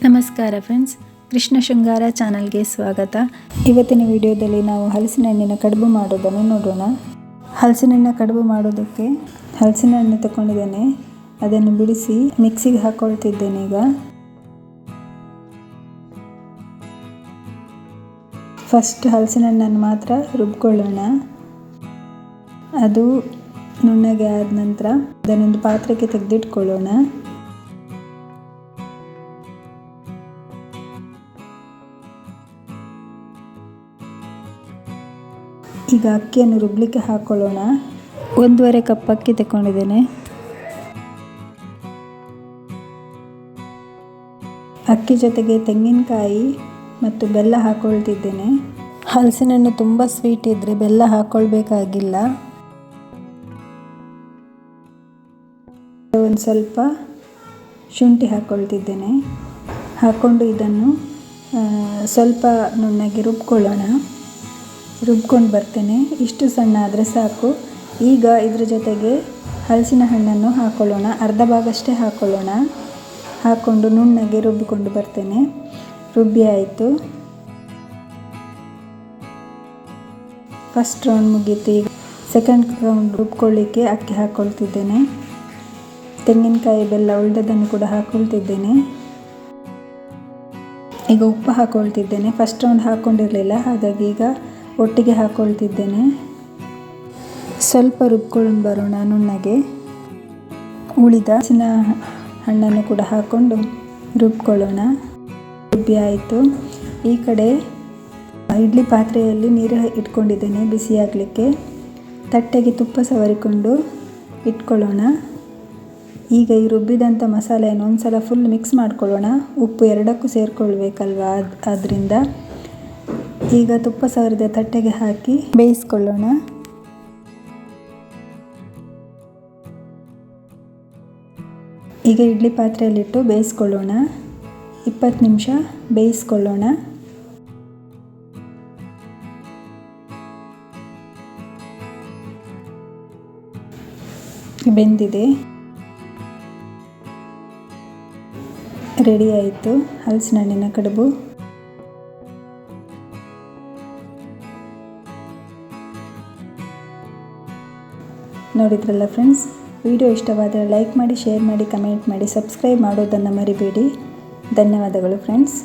ನಮಸ್ಕಾರ ಫ್ರೆಂಡ್ಸ್, ಕೃಷ್ಣ ಶೃಂಗಾರ ಚಾನಲ್ಗೆ ಸ್ವಾಗತ. ಇವತ್ತಿನ ವಿಡಿಯೋದಲ್ಲಿ ನಾವು ಹಲಸಿನ ಹಣ್ಣಿನ ಕಡುಬು ಮಾಡೋದನ್ನು ನೋಡೋಣ. ಹಲಸಿನ ಹಣ್ಣು ಕಡುಬು ಮಾಡೋದಕ್ಕೆ ಹಲಸಿನ ಹಣ್ಣು ತಗೊಂಡಿದ್ದೇನೆ. ಅದನ್ನು ಬಿಡಿಸಿ ಮಿಕ್ಸಿಗೆ ಹಾಕೊಳ್ತಿದ್ದೇನೆ. ಈಗ ಫಸ್ಟ್ ಹಲಸಿನ ಹಣ್ಣನ್ನು ಮಾತ್ರ ರುಬ್ಕೊಳ್ಳೋಣ. ಅದು ನುಣ್ಣಗೆ ಆದ ನಂತರ ಅದನ್ನೊಂದು ಪಾತ್ರೆಗೆ ತೆಗೆದಿಟ್ಕೊಳ್ಳೋಣ. ಈಗ ಅಕ್ಕಿಯನ್ನು ರುಬ್ಲಿಕ್ಕೆ ಹಾಕೊಳ್ಳೋಣ. 1.5 ಕಪ್ ಅಕ್ಕಿ ತಗೊಂಡಿದ್ದೇನೆ. ಅಕ್ಕಿ ಜೊತೆಗೆ ತೆಂಗಿನಕಾಯಿ ಮತ್ತು ಬೆಲ್ಲ ಹಾಕೊಳ್ತಿದ್ದೇನೆ. ಹಲಸಿನ ಹಣ್ಣು ತುಂಬ ಸ್ವೀಟ್ ಇದ್ದರೆ ಬೆಲ್ಲ ಹಾಕೊಳ್ಬೇಕಾಗಿಲ್ಲ. ಒಂದು ಸ್ವಲ್ಪ ಶುಂಠಿ ಹಾಕೊಳ್ತಿದ್ದೇನೆ. ಹಾಕ್ಕೊಂಡು ಇದನ್ನು ಸ್ವಲ್ಪ ನುಣ್ಣಗೆ ರುಬ್ಕೊಳ್ಳೋಣ. ರುಬ್ಕೊಂಡು ಬರ್ತೇನೆ. ಇಷ್ಟು ಸಣ್ಣ ಆದರೆ ಸಾಕು. ಈಗ ಇದ್ರ ಜೊತೆಗೆ ಹಲಸಿನ ಹಣ್ಣನ್ನು ಹಾಕೊಳ್ಳೋಣ. ಅರ್ಧ ಭಾಗಷ್ಟೇ ಹಾಕೊಳ್ಳೋಣ. ಹಾಕ್ಕೊಂಡು ನುಣ್ಣಗೆ ರುಬ್ಬಿಕೊಂಡು ಬರ್ತೇನೆ. ರುಬ್ಬಿ ಆಯಿತು. ಫಸ್ಟ್ ರೌಂಡ್ ಮುಗೀತು. ಈಗ ಸೆಕೆಂಡ್ ರೌಂಡ್ ರುಬ್ಕೊಳ್ಳಿಕ್ಕೆ ಅಕ್ಕಿ ಹಾಕ್ಕೊಳ್ತಿದ್ದೇನೆ. ತೆಂಗಿನಕಾಯಿ ಬೆಲ್ಲ ಉಳಿದದನ್ನು ಕೂಡ ಹಾಕ್ಕೊಳ್ತಿದ್ದೇನೆ. ಈಗ ಉಪ್ಪು ಹಾಕ್ಕೊಳ್ತಿದ್ದೇನೆ. ಫಸ್ಟ್ ರೌಂಡ್ ಹಾಕ್ಕೊಂಡಿರಲಿಲ್ಲ, ಹಾಗಾಗಿ ಈಗ ಒಟ್ಟಿಗೆ ಹಾಕ್ಕೊಳ್ತಿದ್ದೇನೆ. ಸ್ವಲ್ಪ ರುಬ್ಕೊಂಡು ಬರೋಣ ನುಣ್ಣಗೆ. ಉಳಿದ ಹಲಸಿನ ಹಣ್ಣನ್ನು ಕೂಡ ಹಾಕ್ಕೊಂಡು ರುಬ್ಕೊಳ್ಳೋಣ. ರುಬ್ಬಿ ಆಯಿತು. ಈ ಕಡೆ ಇಡ್ಲಿ ಪಾತ್ರೆಯಲ್ಲಿ ನೀರು ಇಟ್ಕೊಂಡಿದ್ದೇನೆ ಬಿಸಿಯಾಗಲಿಕ್ಕೆ. ತಟ್ಟೆಗೆ ತುಪ್ಪ ಸವರಿಕೊಂಡು ಇಟ್ಕೊಳ್ಳೋಣ. ಈಗ ಈ ರುಬ್ಬಿದಂಥ ಮಸಾಲೆಯನ್ನು ಒಂದು ಸಲ ಫುಲ್ ಮಿಕ್ಸ್ ಮಾಡ್ಕೊಳ್ಳೋಣ. ಉಪ್ಪು ಎರಡಕ್ಕೂ ಸೇರಿಕೊಳ್ಬೇಕಲ್ವ, ಆದ್ದರಿಂದ ಈಗ ತುಪ್ಪ ಸವರಿದ ತಟ್ಟೆಗೆ ಹಾಕಿ ಬೇಯಿಸ್ಕೊಳ್ಳೋಣ. ಈಗ ಇಡ್ಲಿ ಪಾತ್ರೆಯಲ್ಲಿಟ್ಟು ಬೇಯಿಸ್ಕೊಳ್ಳೋಣ. 20 ನಿಮಿಷ ಬೇಯಿಸ್ಕೊಳ್ಳೋಣ. ಬೆಂದಿದೆ, ರೆಡಿ ಆಯಿತು ಹಲಸಿನ ಹಣ್ಣಿನ ಕಡುಬು. ನೋಡಿದ್ರಲ್ಲ ಫ್ರೆಂಡ್ಸ್, ವಿಡಿಯೋ ಇಷ್ಟವಾದರೆ ಲೈಕ್ ಮಾಡಿ, ಶೇರ್ ಮಾಡಿ, ಕಮೆಂಟ್ ಮಾಡಿ, ಸಬ್ಸ್ಕ್ರೈಬ್ ಮಾಡೋದನ್ನು ಮರಿಬೇಡಿ. ಧನ್ಯವಾದಗಳು ಫ್ರೆಂಡ್ಸ್.